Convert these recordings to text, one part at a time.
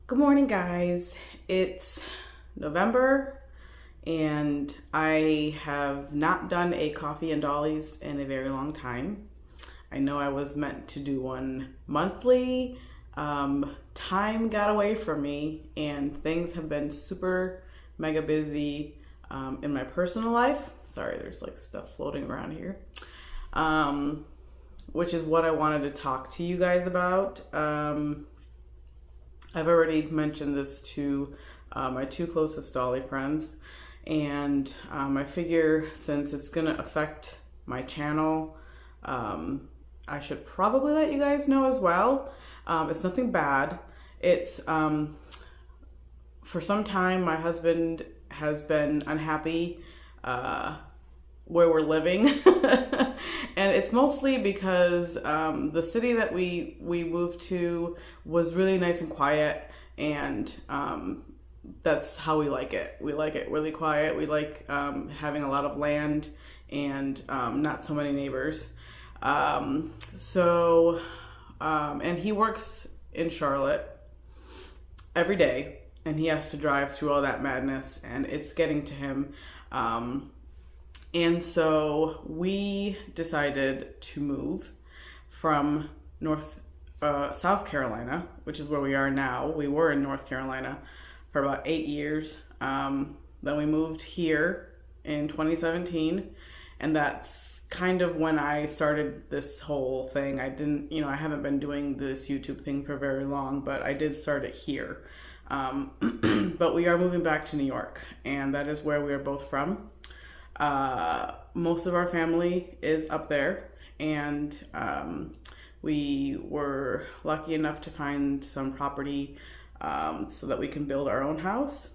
Good morning, guys. It's November and I have not done a coffee and dollies in a very long time. I know I was meant to do one monthly. Time got away from me and things have been super mega busy in my personal life. Sorry, there's like stuff floating around here. Which is what I wanted to talk to you guys about. I've already mentioned this to my two closest Dolly friends, and I figure since it's gonna affect my channel, I should probably let you guys know as well. It's nothing bad. It's for some time my husband has been unhappy where we're living. And it's mostly because the city that we moved to was really nice and quiet, and that's how we like it. We like it really quiet. We like having a lot of land and not so many neighbors. And he works in Charlotte every day, and he has to drive through all that madness, and it's getting to him. And so we decided to move from South Carolina, which is where we are now. We were in North Carolina for about 8 years. Then we moved here in 2017, and that's kind of when I started this whole thing. I haven't been doing this YouTube thing for very long, but I did start it here. But we are moving back to New York, and that is where we are both from. Most of our family is up there, and we were lucky enough to find some property so that we can build our own house.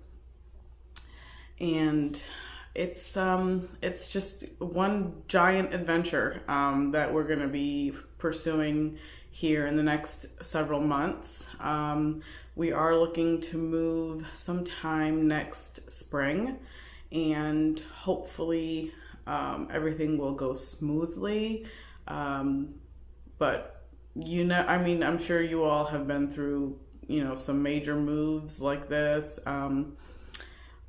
And it's just one giant adventure that we're going to be pursuing here in the next several months. We are looking to move sometime next spring, and hopefully everything will go smoothly. But I'm sure you all have been through, some major moves like this.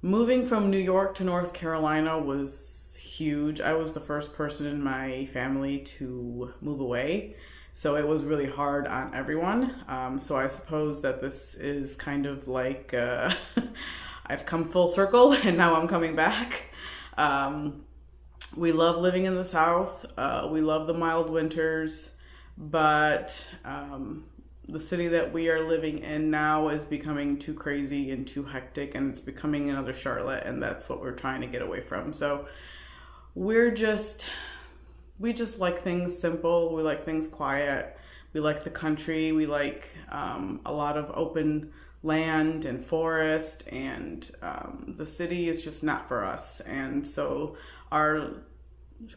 Moving from New York to North Carolina was huge. I was the first person in my family to move away, so it was really hard on everyone. So I suppose that this is kind of like I've come full circle and now I'm coming back. We love living in the South. We love the mild winters, but the city that we are living in now is becoming too crazy and too hectic, and it's becoming another Charlotte, and that's what we're trying to get away from. So we just like things simple. We like things quiet. We like the country. We like a lot of open land and forest, and the city is just not for us. And so our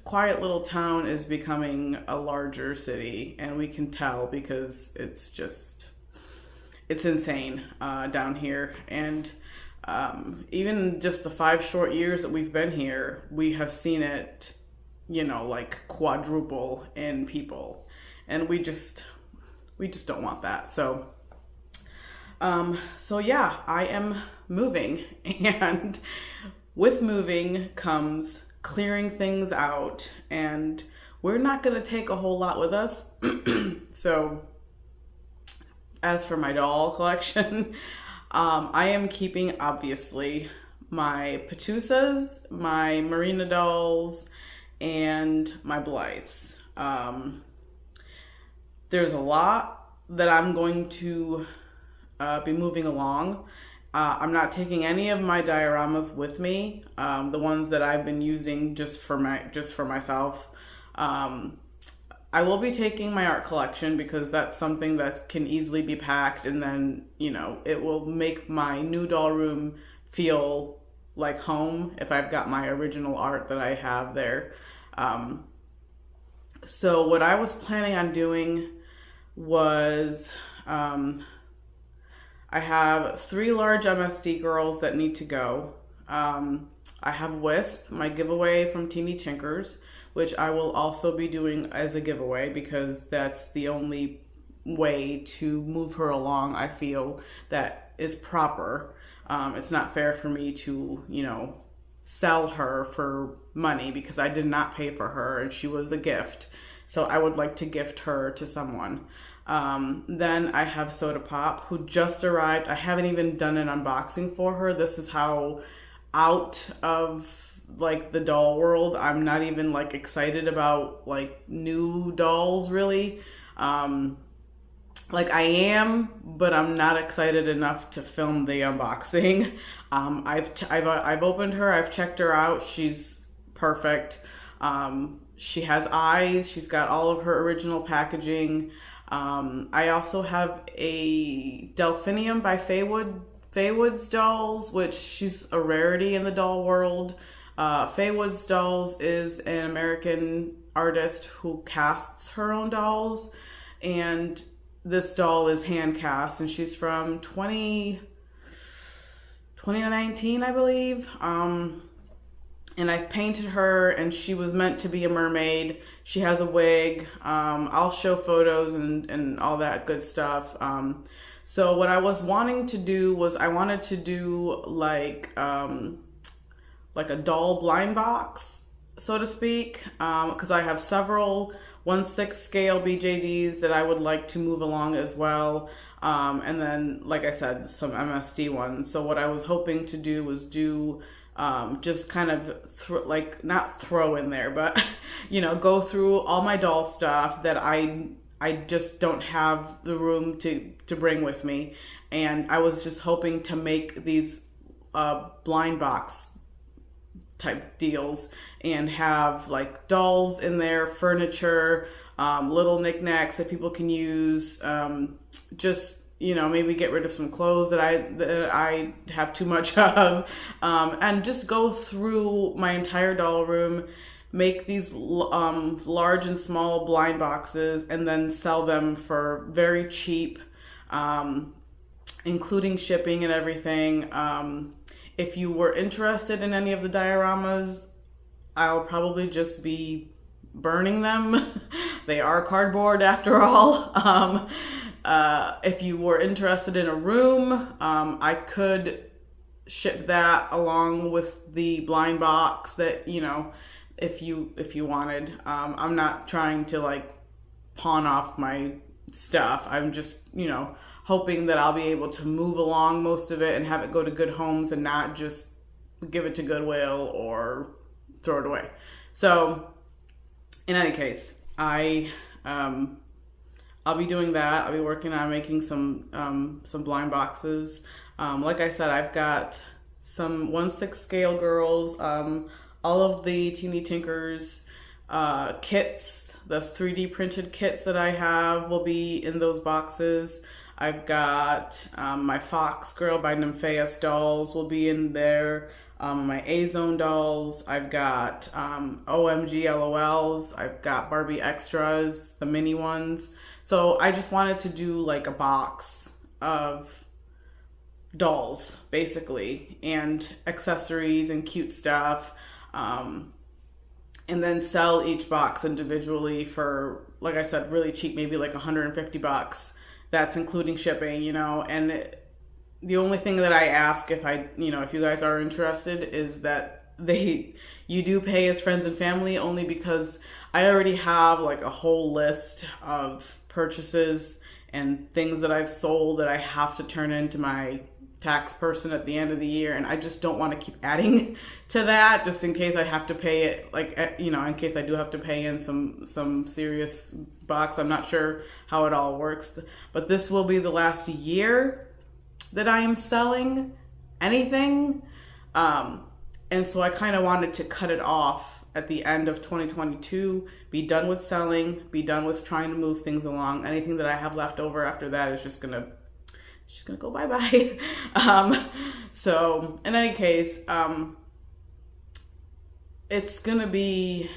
quiet little town is becoming a larger city, and we can tell because it's insane down here. And even just the 5 short years that we've been here, we have seen it, like quadruple in people, and we just don't want that. So yeah, I am moving, and with moving comes clearing things out, and we're not going to take a whole lot with us. So as for my doll collection, I am keeping, obviously, my Patusas, my Marina dolls, and my Blythes. There's a lot that I'm going to be moving along. I'm not taking any of my dioramas with me, the ones that I've been using just for myself. I will be taking my art collection because that's something that can easily be packed, and then it will make my new doll room feel like home if I've got my original art that I have there. So what I was planning on doing was I have 3 large MSD girls that need to go. I have Wisp, my giveaway from Teeny Tinkers, which I will also be doing as a giveaway because that's the only way to move her along. I feel that is proper. It's not fair for me to, sell her for money because I did not pay for her and she was a gift. So I would like to gift her to someone. Then I have Soda Pop, who just arrived. I haven't even done an unboxing for her. This is how out of like the doll world I'm not even like excited about like new dolls really. Like I am, but I'm not excited enough to film the unboxing. I've opened her, I've checked her out. She's perfect. She has eyes. She's got all of her original packaging. I also have a Delphinium by Faywood's Dolls, which she's a rarity in the doll world. Faywood's Dolls is an American artist who casts her own dolls, and this doll is hand cast, and she's from 2019, I believe. And I've painted her, and she was meant to be a mermaid. She has a wig. I'll show photos and all that good stuff. So what I was wanting to do was I wanted to do like a doll blind box, so to speak, because I have several 1/6 scale BJDs that I would like to move along as well. And then, like I said, some MSD ones. So what I was hoping to do was do just kind of not throw in there, but go through all my doll stuff that I just don't have the room to bring with me. And I was just hoping to make these blind box type deals and have like dolls in there, furniture, little knickknacks that people can use, just maybe get rid of some clothes that I have too much of, and just go through my entire doll room, make these large and small blind boxes, and then sell them for very cheap, including shipping and everything. If you were interested in any of the dioramas, I'll probably just be burning them. They are cardboard after all. If you were interested in a room, I could ship that along with the blind box that, if you wanted. I'm not trying to like pawn off my stuff. I'm just, hoping that I'll be able to move along most of it and have it go to good homes and not just give it to Goodwill or throw it away. So in any case, I'll be doing that. I'll be working on making some blind boxes. Like I said, I've got some 1/6 scale girls, all of the Teeny Tinkers kits, the 3D printed kits that I have will be in those boxes. I've got my Fox Girl by Nymphaeus dolls will be in there. My A-Zone dolls. I've got OMG LOLs. I've got Barbie Extras, the mini ones. So I just wanted to do like a box of dolls, basically, and accessories and cute stuff. And then sell each box individually for, like I said, really cheap, maybe like $150. That's including shipping, and the only thing that I ask if you guys are interested is that you do pay as friends and family, only because I already have like a whole list of purchases and things that I've sold that I have to turn into my tax person at the end of the year, and I just don't want to keep adding to that just in case I have to pay it, in case I do have to pay in some serious bucks. I'm not sure how it all works, but this will be the last year that I am selling anything, and so I kind of wanted to cut it off at the end of 2022, be done with selling, be done with trying to move things along. Anything that I have left over after that is just gonna go bye-bye. So in any case, it's gonna be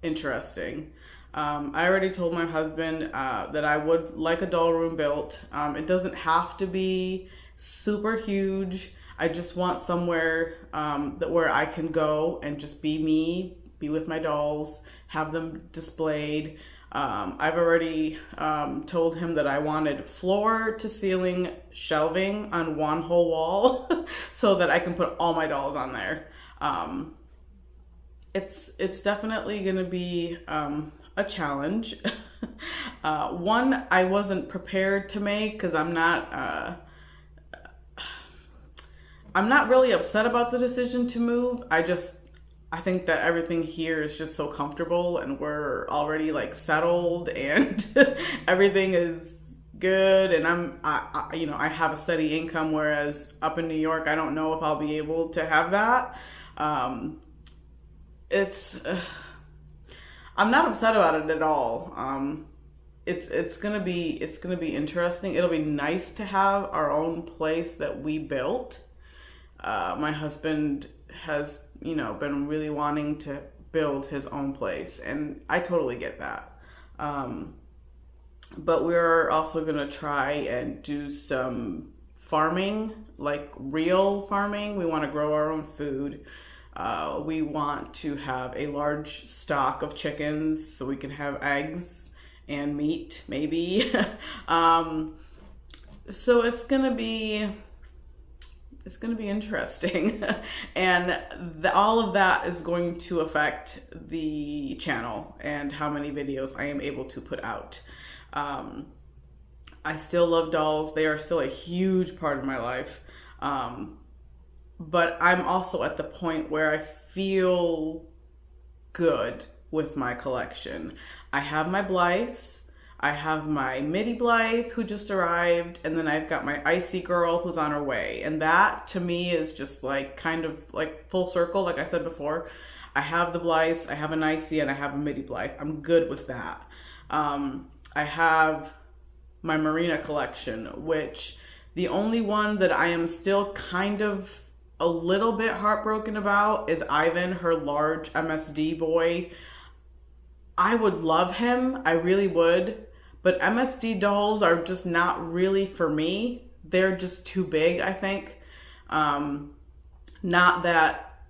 interesting. I already told my husband that I would like a doll room built. It doesn't have to be super huge. I just want somewhere where I can go and just be me, be with my dolls, have them displayed. I've already told him that I wanted floor to ceiling shelving on one whole wall so that I can put all my dolls on there. It's definitely going to be a challenge. One I wasn't prepared to make because I'm not really upset about the decision to move. I think that everything here is just so comfortable and we're already like settled and everything is good, and I have a steady income, whereas up in New York I don't know if I'll be able to have that. It's I'm not upset about it at all. It's gonna be interesting. It'll be nice to have our own place that we built. My husband has, been really wanting to build his own place, and I totally get that. But we're also gonna try and do some farming, like real farming. We want to grow our own food. We want to have a large stock of chickens so we can have eggs and meat, maybe. So it's gonna be interesting. And all of that is going to affect the channel and how many videos I am able to put out. I still love dolls. They are still a huge part of my life. But I'm also at the point where I feel good with my collection. I have my Blythes. I have my Midi Blythe who just arrived, and then I've got my Icy girl who's on her way. And that to me is just like kind of like full circle. Like I said before, I have the Blythes, I have an Icy, and I have a Midi Blythe. I'm good with that. I have my Marina collection, which the only one that I am still kind of a little bit heartbroken about is Ivan, her large MSD boy. I would love him, I really would, but MSD dolls are just not really for me. They're just too big, I think. Not that,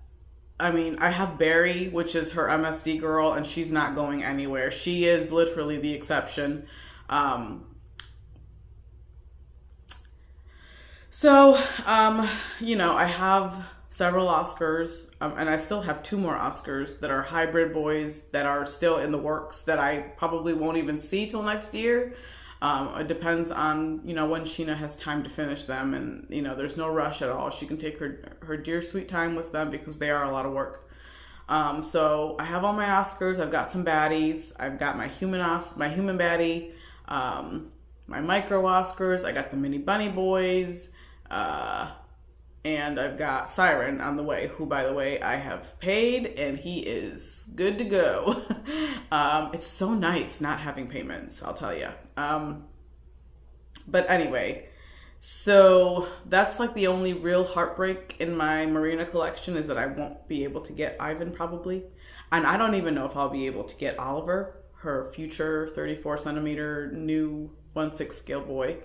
I mean, I have Barry, which is her MSD girl, and she's not going anywhere. She is literally the exception. I have several Oscars, and I still have 2 more Oscars that are hybrid boys that are still in the works that I probably won't even see till next year. It depends on, when Sheena has time to finish them, and, there's no rush at all. She can take her dear sweet time with them because they are a lot of work. So I have all my Oscars. I've got some baddies. I've got my human baddie, my micro Oscars. I got the mini bunny boys, and I've got Siren on the way, who, by the way, I have paid, and he is good to go. It's so nice not having payments, I'll tell you. But anyway, so that's like the only real heartbreak in my Marina collection, is that I won't be able to get Ivan probably. And I don't even know if I'll be able to get Oliver, her future 34 centimeter new 1/6 scale boy.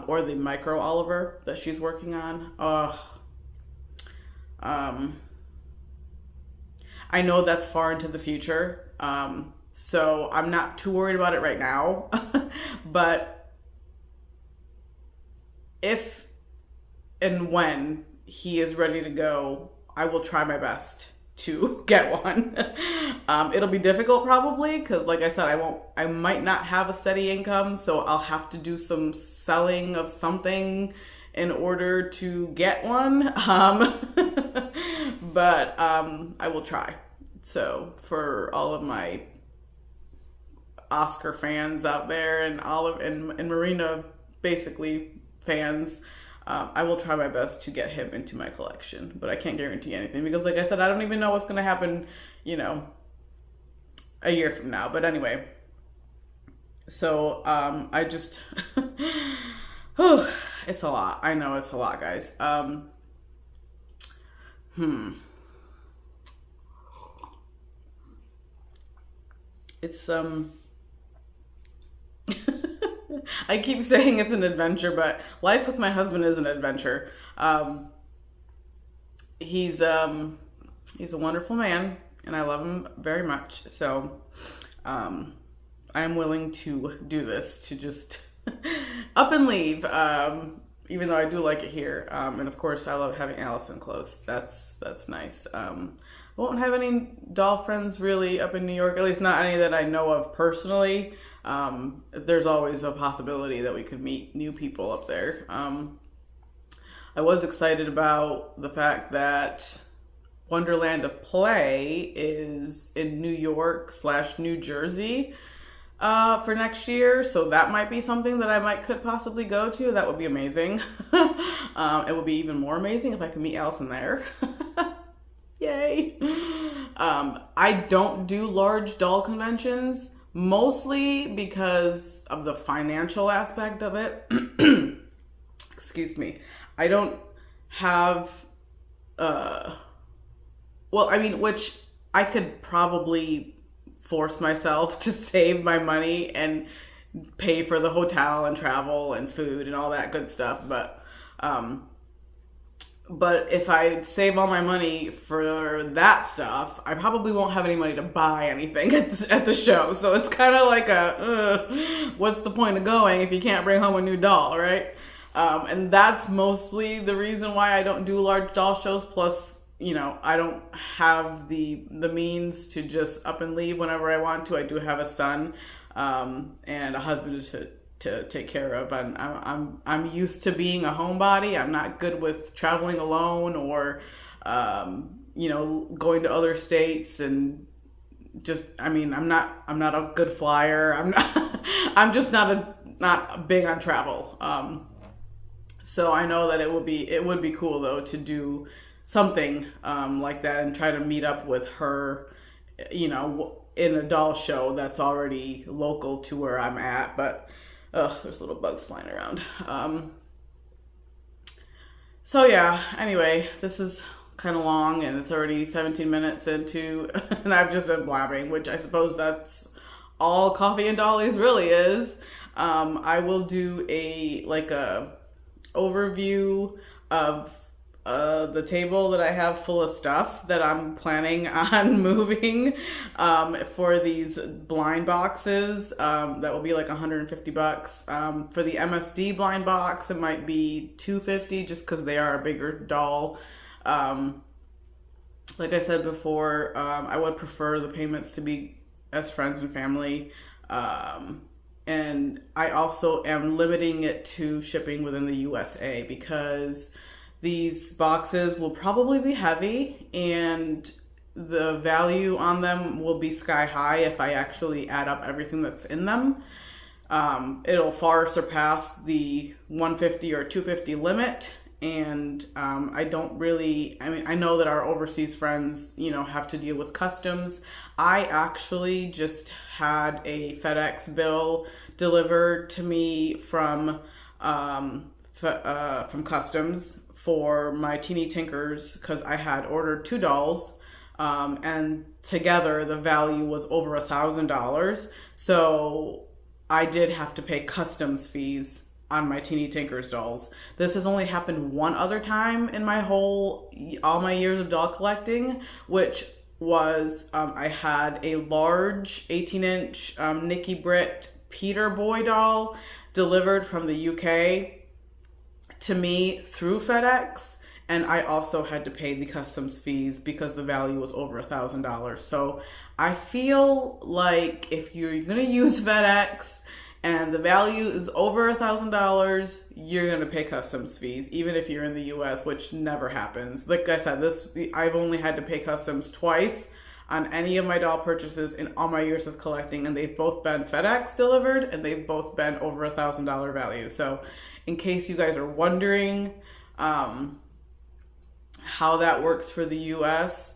Or the micro Oliver that she's working on. I know that's far into the future, so I'm not too worried about it right now. But if and when he is ready to go, I will try my best to get one. It'll be difficult probably, because like I said, I might not have a steady income, so I'll have to do some selling of something in order to get one. But I will try. So for all of my Oscar fans out there, and Olive and Marina basically fans, I will try my best to get him into my collection, but I can't guarantee anything because, like I said, I don't even know what's going to happen, a year from now. But anyway, so I just, it's a lot. I know it's a lot, guys. It's I keep saying it's an adventure, but life with my husband is an adventure. He's a wonderful man, and I love him very much. So I'm willing to do this, to just up and leave. Even though I do like it here. And of course, I love having Allison close. That's nice. I won't have any doll friends really up in New York, at least not any that I know of personally. There's always a possibility that we could meet new people up there. I was excited about the fact that Wonderland of Play is in New York / New Jersey for next year, so that might be something that could possibly go to. That would be amazing. It would be even more amazing if I could meet Allison there. Yay! I don't do large doll conventions, mostly because of the financial aspect of it. Excuse me. I don't have, which I could probably force myself to save my money and pay for the hotel and travel and food and all that good stuff. But if I save all my money for that stuff, I probably won't have any money to buy anything at the show. So it's kind of like what's the point of going if you can't bring home a new doll, right? And that's mostly the reason why I don't do large doll shows. Plus, I don't have the means to just up and leave whenever I want to. I do have a son and a husband to take care of. And I'm used to being a homebody. I'm not good with traveling alone or going to other states and just. I'm not a good flyer. I'm just not big on travel. So I know that it would be cool though to do something like that and try to meet up with her, in a doll show that's already local to where I'm at. But there's little bugs flying around. So yeah, anyway, this is kind of long and it's already 17 minutes into, and I've just been blabbing, which I suppose that's all Coffee and Dollies really is. I will do a overview of the table that I have full of stuff that I'm planning on moving for these blind boxes. That will be like $150. For the MSD blind box, it might be $250 just because they are a bigger doll. Like I said before, I would prefer the payments to be as friends and family. And I also am limiting it to shipping within the USA because these boxes will probably be heavy and the value on them will be sky high if I actually add up everything that's in them. It'll far surpass the $150 or $250 limit. And I know that our overseas friends, have to deal with customs. I actually just had a FedEx bill delivered to me from customs for my Teeny Tinkers because I had ordered 2 dolls, and together the value was over $1,000. So I did have to pay customs fees on my Teeny Tinkers dolls. This has only happened one other time in all my years of doll collecting, which was I had a large 18-inch Nikki Britt Peter Boy doll delivered from the UK to me through FedEx, and I also had to pay the customs fees because the value was over $1,000. So I feel like if you're gonna use FedEx and the value is over $1,000, you're gonna pay customs fees, even if you're in the US, which never happens. Like I said, I've only had to pay customs twice on any of my doll purchases in all my years of collecting, and they've both been FedEx delivered, and they've both been over $1,000 value. So in case you guys are wondering how that works for the US,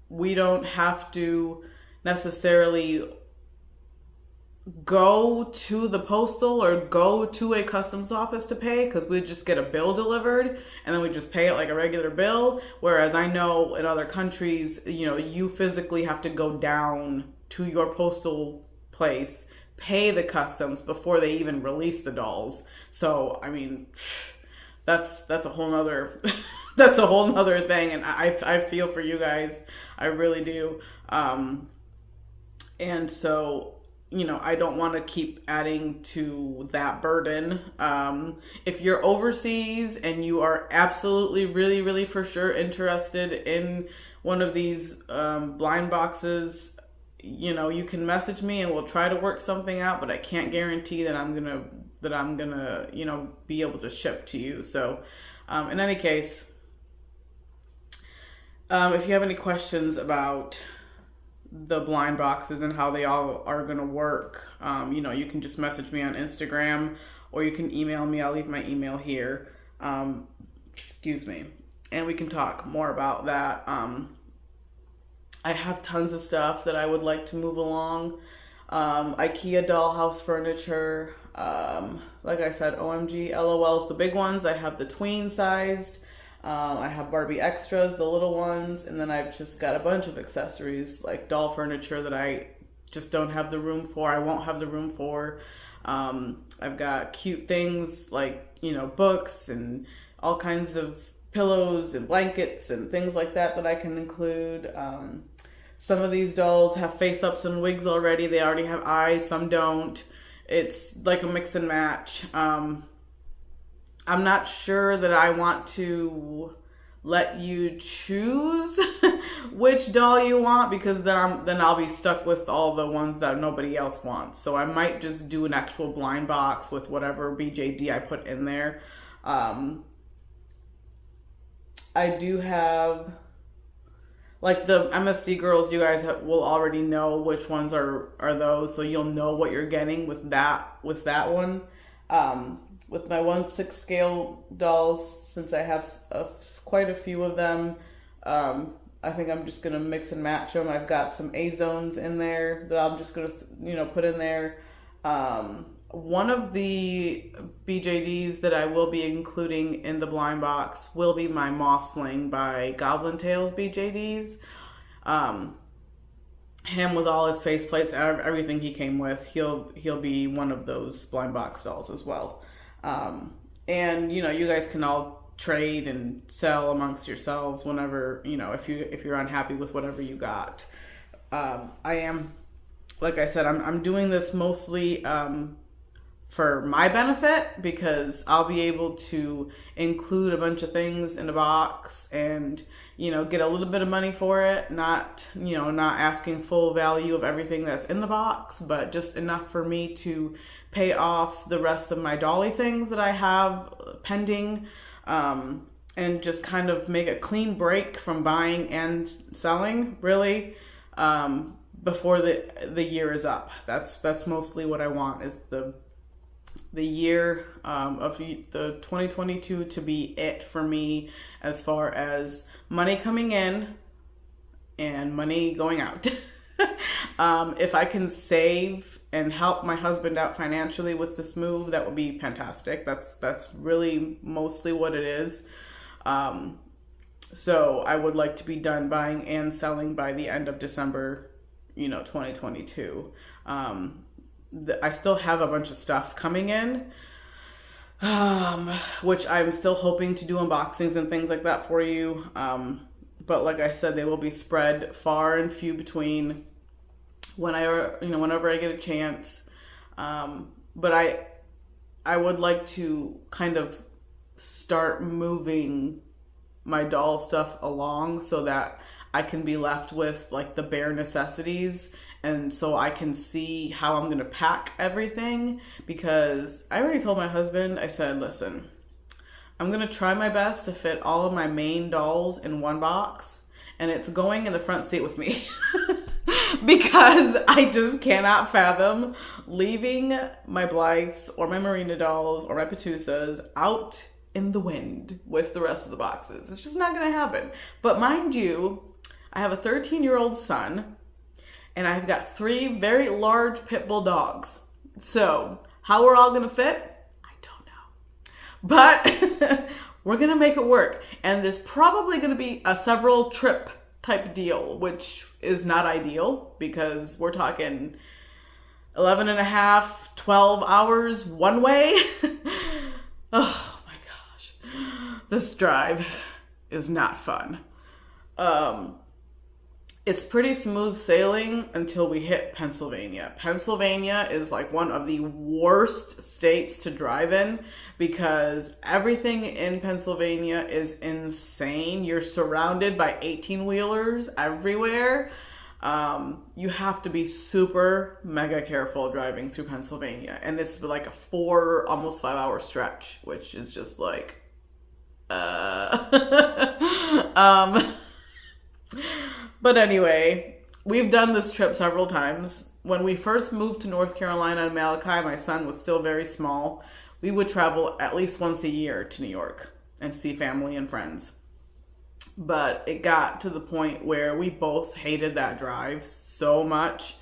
we don't have to necessarily go to the postal or go to a customs office to pay, because we just get a bill delivered and then we just pay it like a regular bill. Whereas I know in other countries, you physically have to go down to your postal place, pay the customs before they even release the dolls. So that's a whole nother that's a whole nother thing, and I feel for you guys. I really do. And so I don't want to keep adding to that burden. If you're overseas and you are absolutely, really, really for sure interested in one of these blind boxes, you can message me and we'll try to work something out, but I can't guarantee that I'm gonna be able to ship to you. So, in any case, if you have any questions about the blind boxes and how they all are going to work, you can just message me on Instagram or you can email me. I'll leave my email here. Excuse me. And we can talk more about that. I have tons of stuff that I would like to move along. IKEA dollhouse furniture. Like I said, OMG, LOLs, the big ones. I have the tween sized. I have Barbie extras, the little ones, and then I've just got a bunch of accessories like doll furniture that I just don't have the room for. I won't have the room for. I've got cute things like, books and all kinds of pillows and blankets and things like that I can include. Some of these dolls have face-ups and wigs already. They already have eyes, some don't. It's like a mix and match. I'm not sure that I want to let you choose which doll you want, because then I'll be stuck with all the ones that nobody else wants. So I might just do an actual blind box with whatever BJD I put in there. I do have, like, the MSD girls, you guys will already know which ones are those, so you'll know what you're getting with that one. With my 1/6 scale dolls, since I have quite a few of them, I think I'm just going to mix and match them. I've got some A-zones in there that I'm just going to, put in there. One of the BJDs that I will be including in the blind box will be my Mossling by Goblin Tales BJDs. Him with all his faceplates, everything he came with, he'll be one of those blind box dolls as well. And you guys can all trade and sell amongst yourselves whenever, if you're unhappy with whatever you got. I am, like I said, I'm doing this mostly for my benefit, because I'll be able to include a bunch of things in a box and, get a little bit of money for it. Not asking full value of everything that's in the box, but just enough for me to pay off the rest of my dolly things that I have pending, and just kind of make a clean break from buying and selling, really, before the year is up. That's mostly what I want, is the year of the 2022 to be it for me, as far as money coming in and money going out. If I can save and help my husband out financially with this move, that would be fantastic. That's really mostly what it is. So I would like to be done buying and selling by the end of December, 2022. I still have a bunch of stuff coming in, which I'm still hoping to do unboxings and things like that for you. But like I said, they will be spread far and few between whenever I get a chance. But I would like to kind of start moving my doll stuff along so that I can be left with like the bare necessities, and so I can see how I'm gonna pack everything. Because I already told my husband, I said, listen, I'm gonna try my best to fit all of my main dolls in one box, and it's going in the front seat with me. Because I just cannot fathom leaving my Blythes or my Marina dolls or my Petusas out in the wind with the rest of the boxes. It's just not gonna happen. But mind you, I have a 13-year-old son, and I've got 3 very large pit bull dogs. So how we're all gonna fit, I don't know. But we're gonna make it work. And there's probably gonna be a several trip type deal, which is not ideal, because we're talking 11 and a half, 12 hours one way. Oh my gosh. This drive is not fun. It's pretty smooth sailing until we hit Pennsylvania. Pennsylvania is like one of the worst states to drive in because everything in Pennsylvania is insane. You're surrounded by 18-wheelers everywhere. You have to be super mega careful driving through Pennsylvania. And it's like a almost 5 hour stretch, which is just like, But anyway, we've done this trip several times. When we first moved to North Carolina and Malachi, my son was still very small. We would travel at least once a year to New York and see family and friends. But it got to the point where we both hated that drive so much,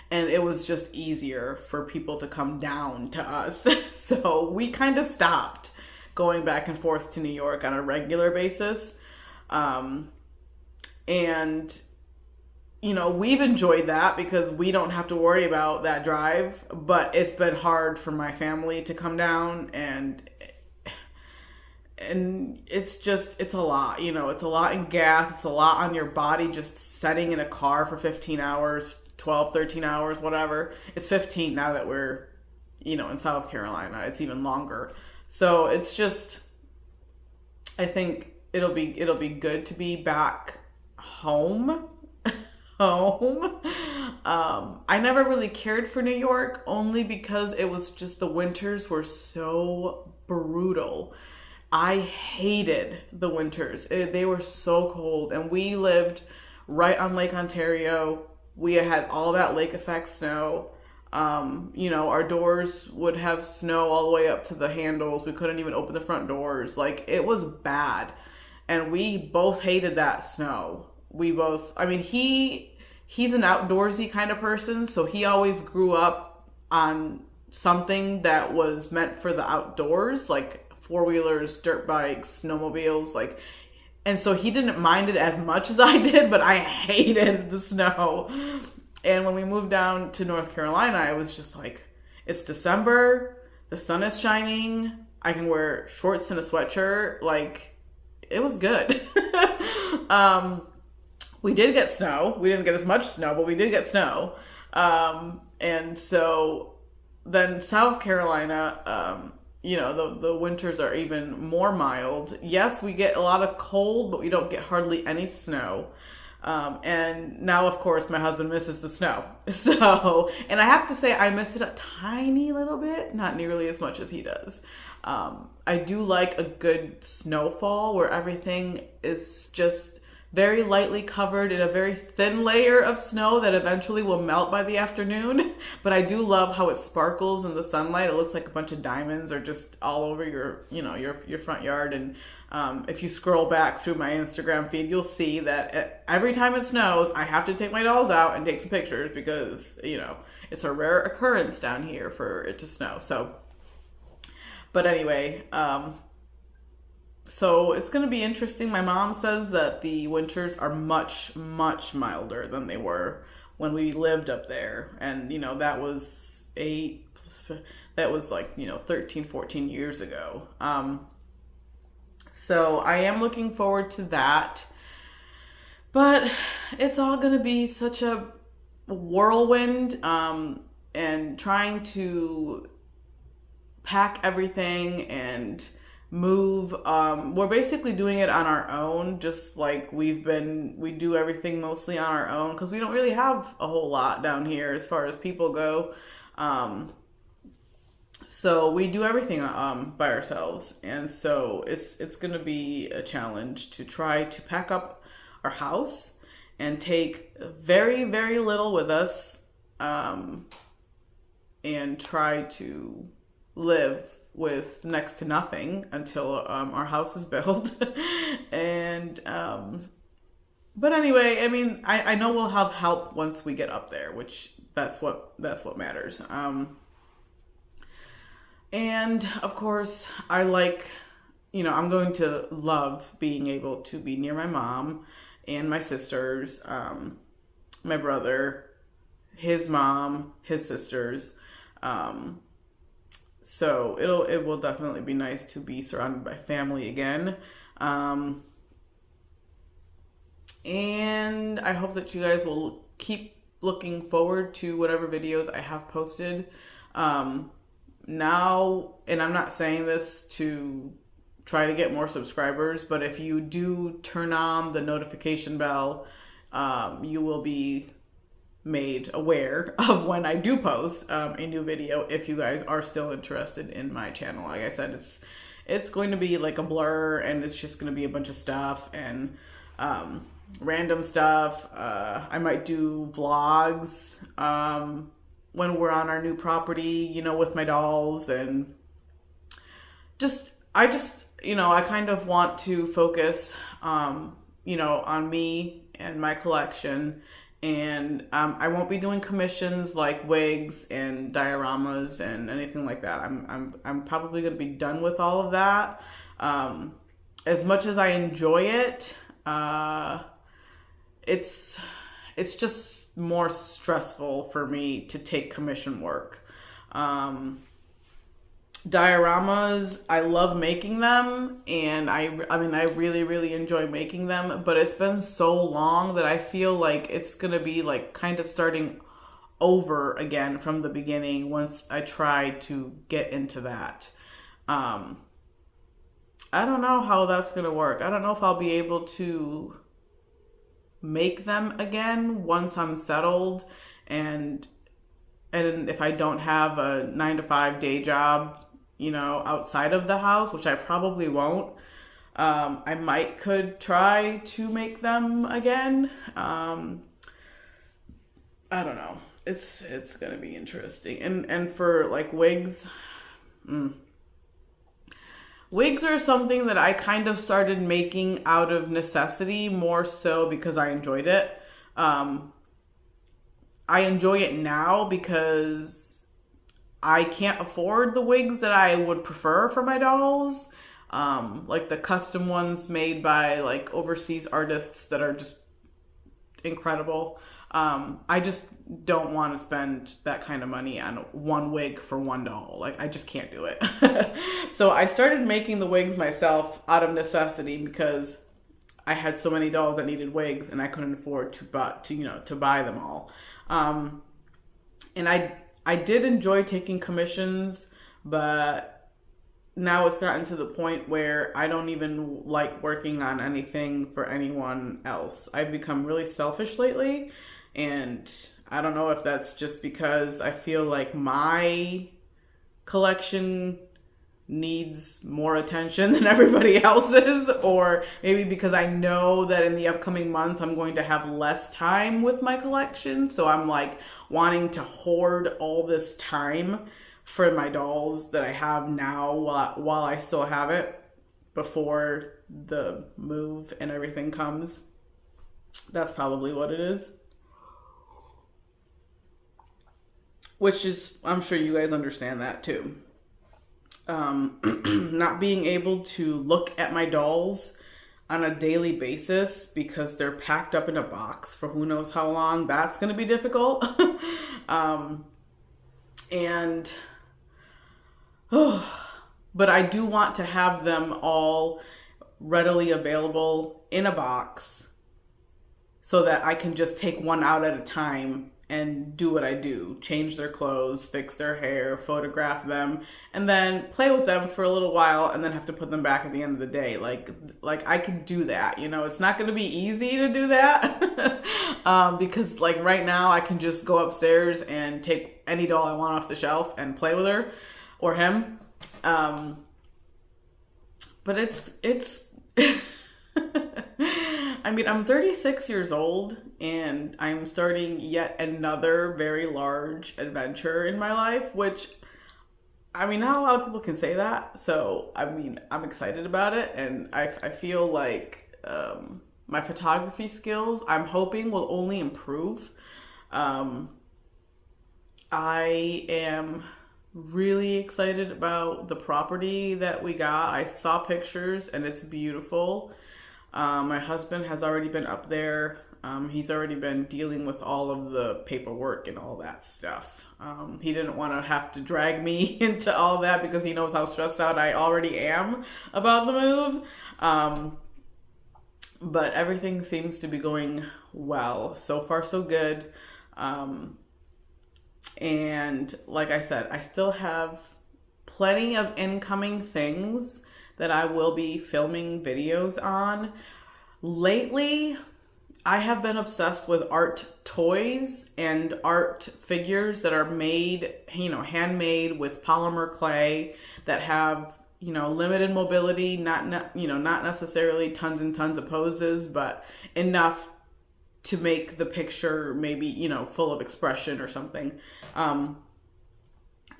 and it was just easier for people to come down to us. So we kind of stopped going back and forth to New York on a regular basis. And you know, we've enjoyed that because we don't have to worry about that drive, but it's been hard for my family to come down, and it's a lot, you know, it's a lot in gas, it's a lot on your body just sitting in a car for 15 hours, 12, 13 hours, whatever. It's 15 now that we're, you know, in South Carolina. It's even longer. So it's just, I think it'll be good to be back home. I never really cared for New York only because it was just the winters were so brutal. I hated the winters. They were so cold, and we lived right on Lake Ontario. We had all that lake effect snow. You know, our doors would have snow all the way up to the handles. We couldn't even open the front doors. Like, it was bad. And we both hated that snow. I mean, he's an outdoorsy kind of person, so he always grew up on something that was meant for the outdoors, like four-wheelers, dirt bikes, snowmobiles, like, and so he didn't mind it as much as I did, but I hated the snow. And when we moved down to North Carolina, I was just like, it's December, the sun is shining, I can wear shorts and a sweatshirt, like, it was good. We did get snow. We didn't get as much snow, but we did get snow. And so then South Carolina, you know, the winters are even more mild. Yes, we get a lot of cold, but we don't get hardly any snow. And now, of course, my husband misses the snow. So, and I have to say, I miss it a tiny little bit, not nearly as much as he does. I do like a good snowfall where everything is just very lightly covered in a very thin layer of snow that eventually will melt by the afternoon. But I do love how it sparkles in the sunlight. It looks like a bunch of diamonds are just all over your, you know, your front yard. And if you scroll back through my Instagram feed, you'll see that every time it snows, I have to take my dolls out and take some pictures because, you know, it's a rare occurrence down here for it to snow. So, but anyway, so it's going to be interesting. My mom says that the winters are much, much milder than they were when we lived up there. And, you know, that was like, you know, 13, 14 years ago. So I am looking forward to that. But it's all going to be such a whirlwind, and trying to pack everything and move. We're basically doing it on our own, just like we do everything mostly on our own because we don't really have a whole lot down here as far as people go. So we do everything by ourselves, and so it's going to be a challenge to try to pack up our house and take very, very little with us, and try to live with next to nothing until our house is built. And but anyway, I mean, I know we'll have help once we get up there, which that's what matters. And of course, I like, you know, I'm going to love being able to be near my mom and my sisters, my brother, his mom, his sisters. So it will definitely be nice to be surrounded by family again. And I hope that you guys will keep looking forward to whatever videos I have posted. Now, and I'm not saying this to try to get more subscribers, but if you do turn on the notification bell, you will be made aware of when I do post a new video, if you guys are still interested in my channel. Like I said, it's going to be like a blur, and it's just going to be a bunch of stuff and random stuff. I might do vlogs when we're on our new property, you know, with my dolls, and I kind of want to focus, you know, on me and my collection. And I won't be doing commissions like wigs and dioramas and anything like that. I'm probably going to be done with all of that. As much as I enjoy it, it's just more stressful for me to take commission work. Dioramas, I love making them, and I mean I really, really enjoy making them, but it's been so long that I feel like it's gonna be like kind of starting over again from the beginning once I try to get into that. I don't know how that's gonna work. I don't know if I'll be able to make them again once I'm settled, and if I don't have a 9-to-5 day job, you know, outside of the house, which I probably won't. I could try to make them again. I don't know. It's gonna be interesting. And for like wigs, wigs are something that I kind of started making out of necessity, more so because I enjoyed it. I enjoy it now because I can't afford the wigs that I would prefer for my dolls. Like the custom ones made by like overseas artists that are just incredible. I just don't want to spend that kind of money on one wig for one doll. Like I just can't do it. So I started making the wigs myself out of necessity because I had so many dolls that needed wigs and I couldn't afford to buy them all. And I did enjoy taking commissions, but now it's gotten to the point where I don't even like working on anything for anyone else. I've become really selfish lately, and I don't know if that's just because I feel like my collection needs more attention than everybody else's, or maybe because I know that in the upcoming month I'm going to have less time with my collection, so I'm like wanting to hoard all this time for my dolls that I have now while I still have it before the move and everything comes. That's probably what it is. Which is, I'm sure you guys understand that too. Not being able to look at my dolls on a daily basis because they're packed up in a box for who knows how long, that's going to be difficult. But I do want to have them all readily available in a box so that I can just take one out at a time and do what I do. Change their clothes, fix their hair, photograph them, and then play with them for a little while and then have to put them back at the end of the day. Like I could do that, you know. It's not going to be easy to do that because like right now I can just go upstairs and take any doll I want off the shelf and play with her or him. But it's I mean, I'm 36 years old and I'm starting yet another very large adventure in my life, which, I mean, not a lot of people can say that. So, I mean, I'm excited about it, and I feel like my photography skills, I'm hoping, will only improve. I am really excited about the property that we got. I saw pictures and it's beautiful. My husband has already been up there. He's already been dealing with all of the paperwork and all that stuff. He didn't want to have to drag me into all that because he knows how stressed out I already am about the move. but everything seems to be going well. So far, so good. And like I said, I still have plenty of incoming things that I will be filming videos on. Lately, I have been obsessed with art toys and art figures that are made, handmade with polymer clay that have, limited mobility, not necessarily tons and tons of poses, but enough to make the picture maybe, full of expression or something.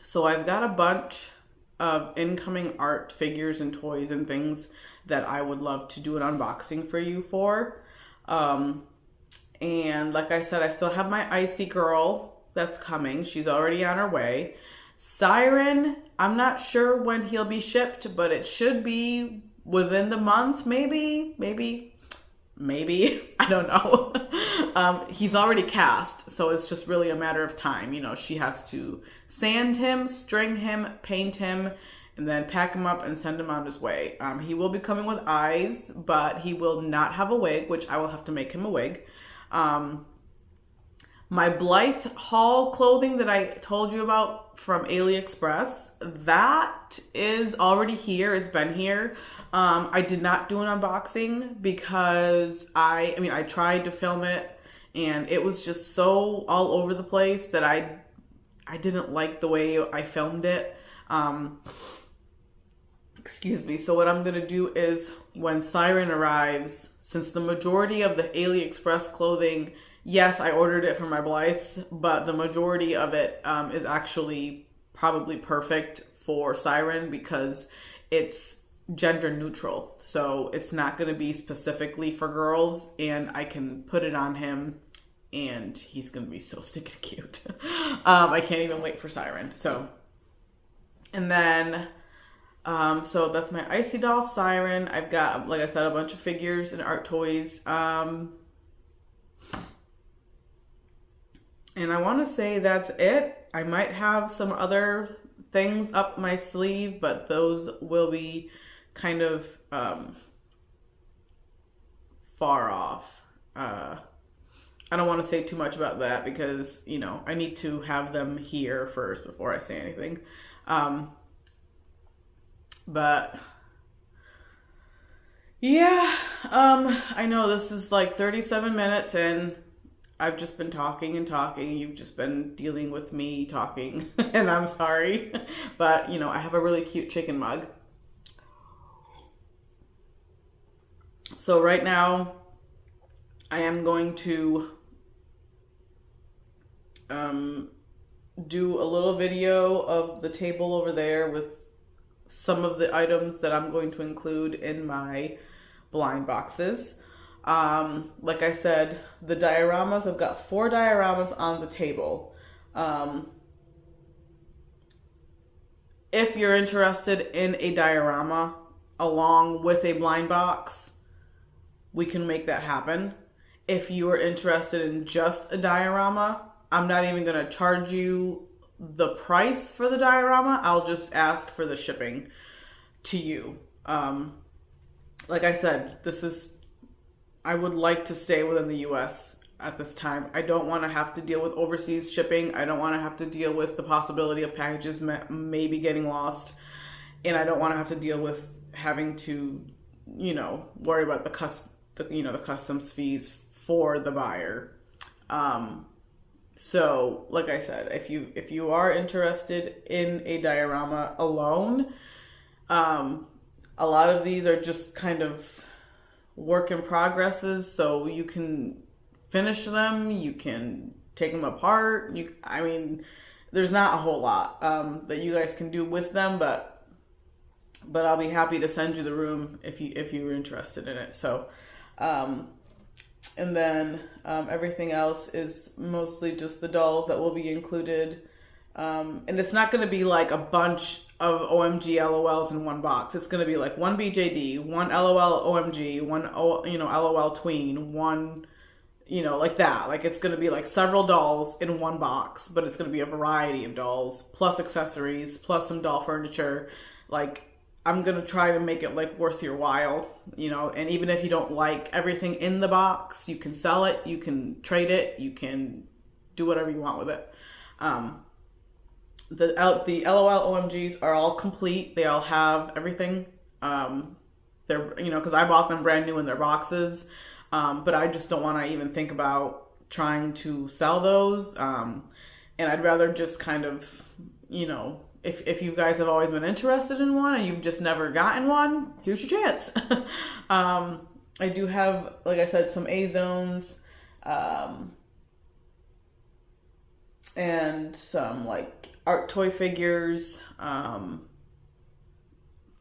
So I've got a bunch of incoming art figures and toys and things that I would love to do an unboxing for you for. And like I said, I still have my Icy Girl that's coming. She's already on her way. Siren, I'm not sure when he'll be shipped, but it should be within the month, maybe. I don't know. He's already cast, so it's just really a matter of time. She has to sand him, string him, paint him, and then pack him up and send him on his way. He will be coming with eyes, but he will not have a wig, which I will have to make him a wig. My Blythe haul clothing that I told you about from AliExpress, that is already here. It's been here. I did not do an unboxing because I tried to film it and it was just so all over the place that I didn't like the way I filmed it. Excuse me. So what I'm going to do is when Siren arrives, since the majority of the AliExpress clothing, yes, I ordered it from my Blythes, but the majority of it is actually probably perfect for Siren because it's gender neutral. So it's not going to be specifically for girls, and I can put it on him and he's going to be so stinking cute. I can't even wait for Siren. And then, so that's my Icy Doll Siren. I've got, like I said, a bunch of figures and art toys. And I want to say that's it. I might have some other things up my sleeve, but those will be kind of far off. I don't want to say too much about that because, I need to have them here first before I say anything. But yeah, I know this is like 37 minutes and I've just been talking and talking. You've just been dealing with me talking and I'm sorry. But, I have a really cute chicken mug. So right now I am going to do a little video of the table over there with some of the items that I'm going to include in my blind boxes. Like I said, the dioramas, I've got 4 dioramas on the table. If you're interested in a diorama along with a blind box, we can make that happen. If you are interested in just a diorama, I'm not even going to charge you the price for the diorama. I'll just ask for the shipping to you. Like I said, I would like to stay within the US at this time. I don't want to have to deal with overseas shipping. I don't want to have to deal with the possibility of packages maybe getting lost. And I don't want to have to deal with having to, worry about the customs fees for the buyer. So like I said, if you are interested in a diorama alone, a lot of these are just kind of work in progresses, so you can finish them, you can take them apart. There's not a whole lot that you guys can do with them, but I'll be happy to send you the room if you're interested in it. So, and then everything else is mostly just the dolls that will be included. And it's not going to be like a bunch of OMG LOLs in one box. It's going to be like one BJD, one LOL OMG, one LOL tween, one, like that. Like it's going to be like several dolls in one box, but it's going to be a variety of dolls plus accessories plus some doll furniture. Like I'm gonna try to make it like worth your while, you know, and even if you don't like everything in the box, you can sell it, you can trade it, you can do whatever you want with it. The LOL OMGs are all complete. They all have everything. They're, you know, because I bought them brand new in their boxes, but I just don't want to even think about trying to sell those. And I'd rather just kind of, you know, if you guys have always been interested in one and you've just never gotten one, here's your chance. I do have, like I said, some A zones, and some like art toy figures,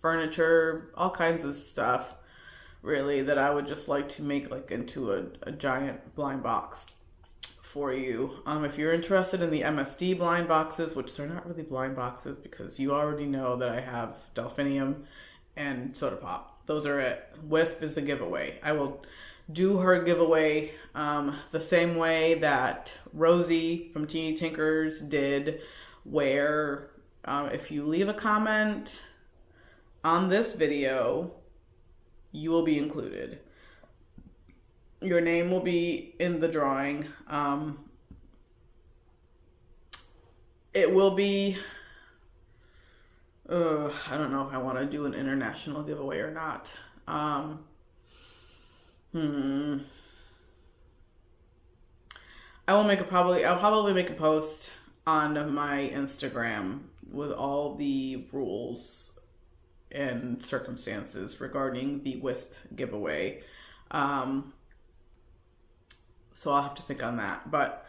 furniture, all kinds of stuff, really, that I would just like to make like into a giant blind box for you. If you're interested in the MSD blind boxes, which they're not really blind boxes because you already know that I have Delphinium and Soda Pop. Those are it. Wisp is a giveaway. I will do her giveaway the same way that Rosie from Teeny Tinkers did, where if you leave a comment on this video, you will be included. Your name will be in the drawing. It will be, I don't know if I want to do an international giveaway or not. I'll probably make a post on my Instagram with all the rules and circumstances regarding the Wisp giveaway. So I'll have to think on that. But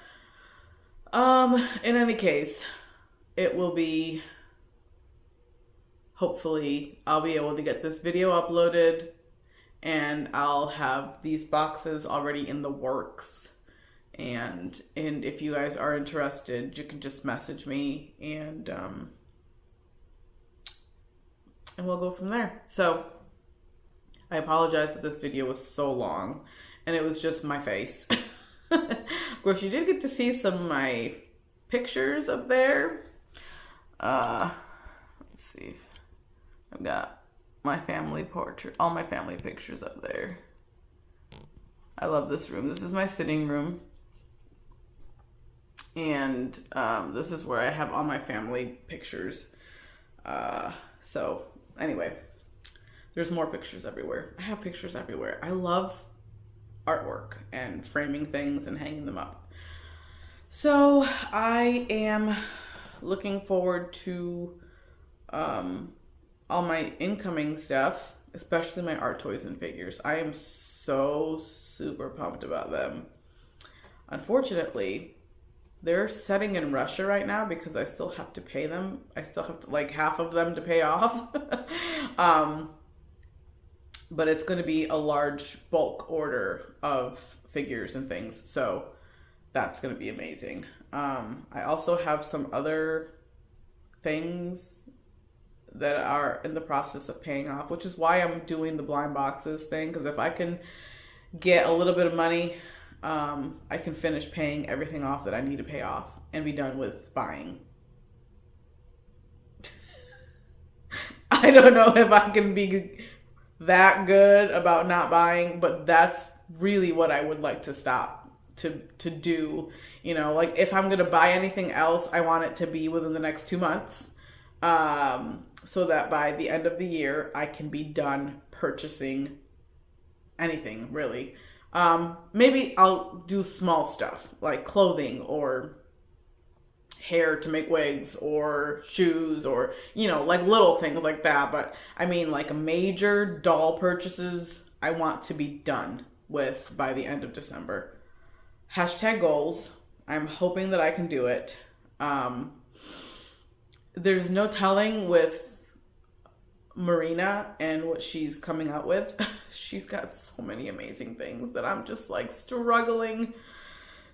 in any case, it will be, hopefully, I'll be able to get this video uploaded and I'll have these boxes already in the works. And if you guys are interested, you can just message me and we'll go from there. So I apologize that this video was so long and it was just my face. Of course, you did get to see some of my pictures up there. Let's see. I've got my family portrait, all my family pictures up there. I love this room. This is my sitting room. And this is where I have all my family pictures. So anyway, there's more pictures everywhere. I have pictures everywhere. I love artwork and framing things and hanging them up. So I am looking forward to all my incoming stuff, especially my art toys and figures. I am so super pumped about them. Unfortunately, they're setting in Russia right now because I still have to pay them. I still have to, like, half of them to pay off. But it's going to be a large bulk order of figures and things. So that's going to be amazing. I also have some other things that are in the process of paying off, which is why I'm doing the blind boxes thing. Because if I can get a little bit of money, I can finish paying everything off that I need to pay off and be done with buying. I don't know if I can be that good about not buying, but that's really what I would like to stop to do. You know, like if I'm going to buy anything else, I want it to be within the next 2 months. So that by the end of the year, I can be done purchasing anything really. Maybe I'll do small stuff like clothing or hair to make wigs or shoes or, you know, like little things like that. But I mean, like major doll purchases, I want to be done with by the end of December. Hashtag goals. I'm hoping that I can do it. There's no telling with Marina and what she's coming out with. She's got so many amazing things that I'm just like struggling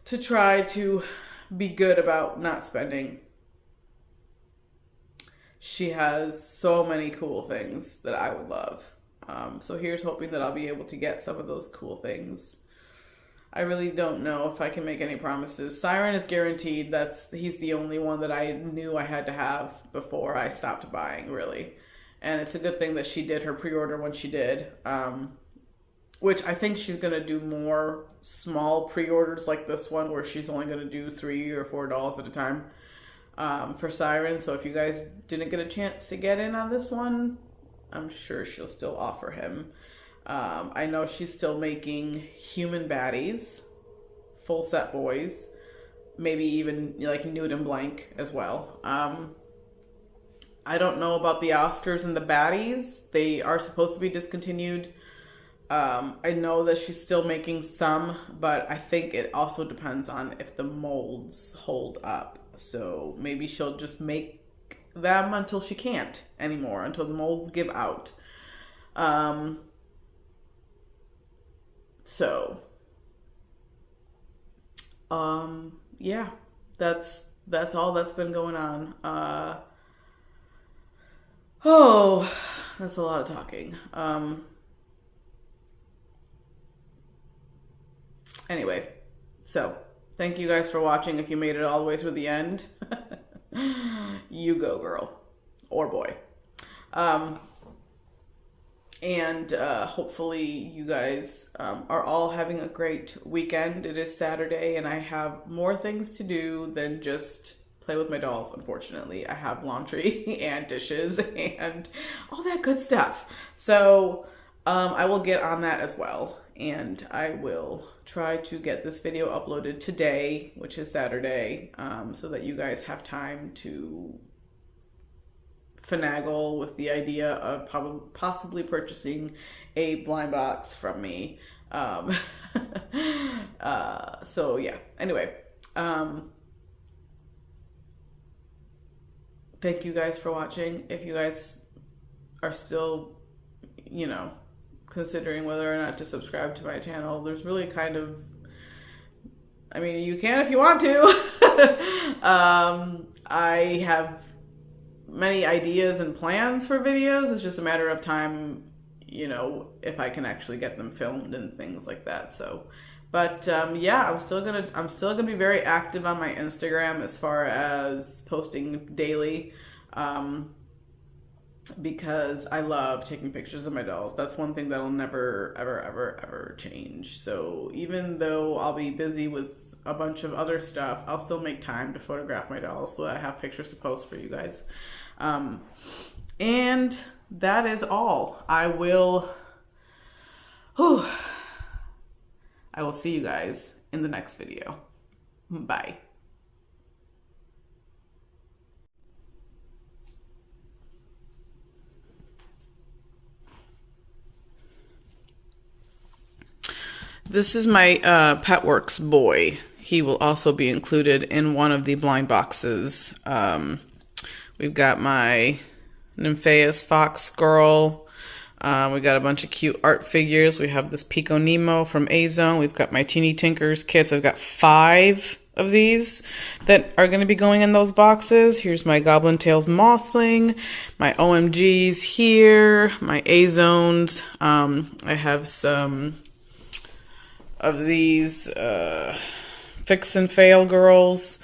to try to be good about not spending. She has so many cool things that I would love. So here's hoping that I'll be able to get some of those cool things. I really don't know if I can make any promises. Siren is guaranteed. He's the only one that I knew I had to have before I stopped buying, really. And it's a good thing that she did her pre-order when she did. Which I think she's going to do more small pre-orders like this one, where she's only going to do $3 or $4 at a time for Siren. So if you guys didn't get a chance to get in on this one, I'm sure she'll still offer him. I know she's still making human baddies, full set boys, maybe even like nude and blank as well. I don't know about the Oscars and the baddies. They are supposed to be discontinued. I know that she's still making some, but I think it also depends on if the molds hold up. So maybe she'll just make them until she can't anymore, until the molds give out. Yeah, that's all that's been going on. That's a lot of talking. Anyway, so thank you guys for watching. If you made it all the way through the end, you go, girl or boy. Hopefully you guys are all having a great weekend. It is Saturday and I have more things to do than just play with my dolls, unfortunately. I have laundry and dishes and all that good stuff. So I will get on that as well. And I will try to get this video uploaded today, which is Saturday, so that you guys have time to finagle with the idea of possibly purchasing a blind box from me. So yeah, anyway, thank you guys for watching. If you guys are still, considering whether or not to subscribe to my channel, there's really kind of, you can if you want to. I have many ideas and plans for videos. It's just a matter of time, if I can actually get them filmed and things like that. So, but yeah, I'm still gonna be very active on my Instagram as far as posting daily. Because I love taking pictures of my dolls. That's one thing that'll never, ever, ever, ever change. So even though I'll be busy with a bunch of other stuff, I'll still make time to photograph my dolls so that I have pictures to post for you guys. And that is all. I will see you guys in the next video. Bye. This is my Petworks boy. He will also be included in one of the blind boxes. We've got my Nymphaeus Fox girl. We got a bunch of cute art figures. We have this Pico Nemo from A-Zone. We've got my Teeny Tinkers kits. I've got 5 of these that are going to be going in those boxes. Here's my Goblin Tails Mothling, my OMGs here, my A-Zones. I have some of these Fix and Fail girls.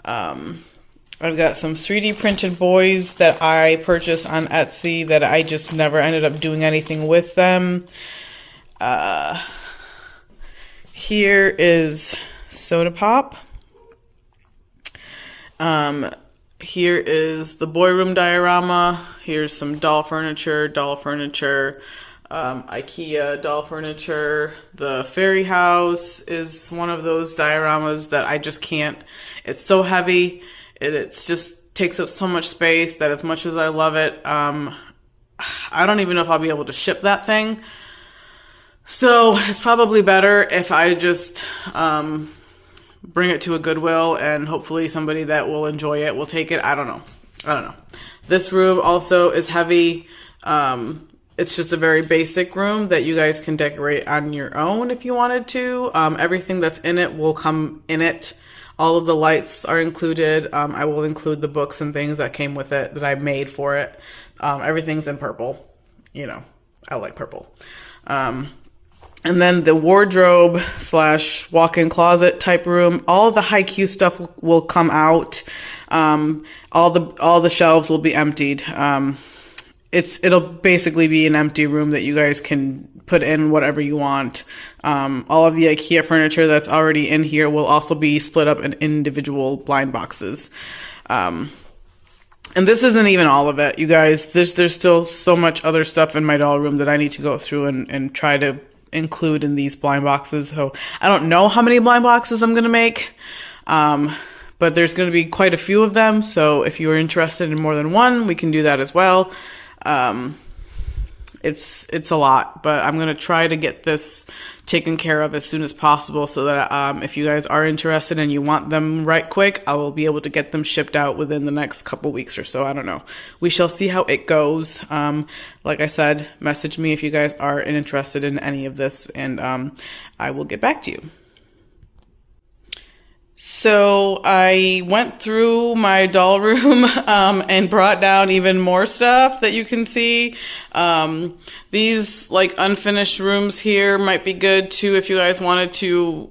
I've got some 3D printed boys that I purchased on Etsy that I just never ended up doing anything with them. Here is Soda Pop. Here is the Boy Room diorama. Here's some doll furniture, IKEA doll furniture. The Fairy House is one of those dioramas that I just can't. It's so heavy. It's just takes up so much space that as much as I love it, I don't even know if I'll be able to ship that thing. So it's probably better if I just bring it to a Goodwill and hopefully somebody that will enjoy it will take it. I don't know. This room also is heavy. It's just a very basic room that you guys can decorate on your own if you wanted to. Everything that's in it will come in it. All of the lights are included. I will include the books and things that came with it that I made for it. Everything's in purple. I like purple. And then the wardrobe / walk-in closet type room, all of the high Q stuff will come out. All the shelves will be emptied. it'll basically be an empty room that you guys can put in whatever you want. All of the IKEA furniture that's already in here will also be split up in individual blind boxes. And this isn't even all of it, you guys. There's still so much other stuff in my doll room that I need to go through and try to include in these blind boxes. So I don't know how many blind boxes I'm gonna make, but there's gonna be quite a few of them. So if you are interested in more than one, we can do that as well. It's a lot, but I'm gonna try to get this taken care of as soon as possible so that if you guys are interested and you want them right quick, I will be able to get them shipped out within the next couple weeks or so. I don't know. We shall see how it goes. Like I said, message me if you guys are interested in any of this, and I will get back to you. So I went through my doll room and brought down even more stuff that you can see. These like unfinished rooms here might be good too if you guys wanted to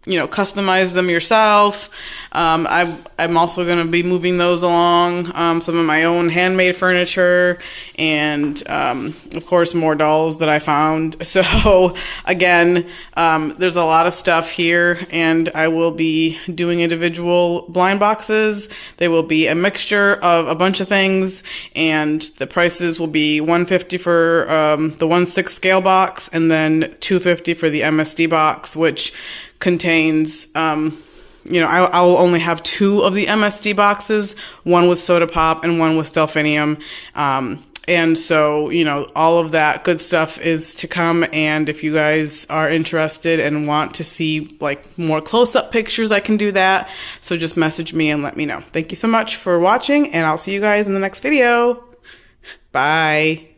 customize them yourself. I'm also going to be moving those along, some of my own handmade furniture, and of course more dolls that I found. So again, there's a lot of stuff here, and I will be doing individual blind boxes. They will be a mixture of a bunch of things, and the prices will be $150 for the 1/6 scale box, and then $250 for the MSD box, which contains I will only have 2 of the MSD boxes, one with Soda Pop and one with Delphinium. And so, all of that good stuff is to come. And if you guys are interested and want to see like more close-up pictures, I can do that. So just message me and let me know. Thank you so much for watching, and I'll see you guys in the next video. Bye.